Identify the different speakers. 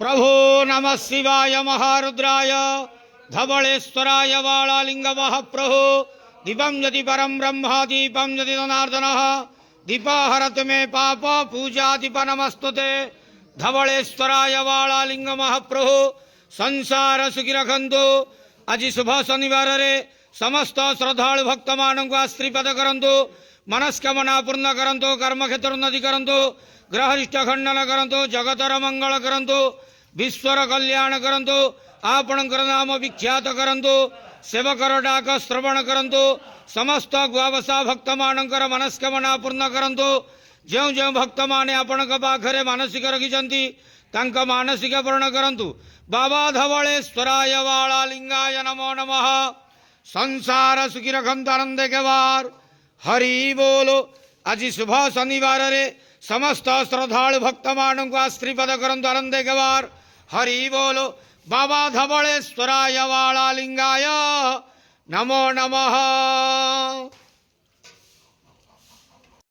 Speaker 1: प्रभो नमः शिवाय महारुद्राय धवलेश्वराय वालालिंग महाप्रभो दीपं यदि परम ब्रह्मा दीपं यदि जनार्दनः दीपाहरत मे पाप पूजा दीप नमस्तुते धवलेश्वराय वालालिंग महाप्रभो संसार सुखी रखंतु। आज शुभ शनिवार रे समस्त श्रद्धालु भक्त मानक आश्रीपद करंतु, मनस्कामना पूर्ण करंतु, कर्मक्षेत्र उन्नति करंतु, ग्रहरिष्ट खंडन करंतु, जगतर मंगल करंतु, विश्वर कल्याण करंतु, आपणकर नाम विख्यात करंतु, सेवकर डाक श्रवण करंतु, समस्त गुआवसा भक्त मानकर मनस्कामना पूर्ण करंतु। जो जो भक्त माने आपणक पाखरे मानसिक रखिछंती तांका मानसिक पूर्ण करंतु। बाबा धवलेश्वराय वालालिंगाय नमो नमः। संसार सुखी रखंतु आनंद के वार हरि बोलो। आज शुभ शनिवार रे समस्त श्रद्धालु भक्त मानक आश्रीपद करंतु आनंद के वार हरि बोलो। बाबा धवलेश्वराय वालालिंगाय नमो नमः।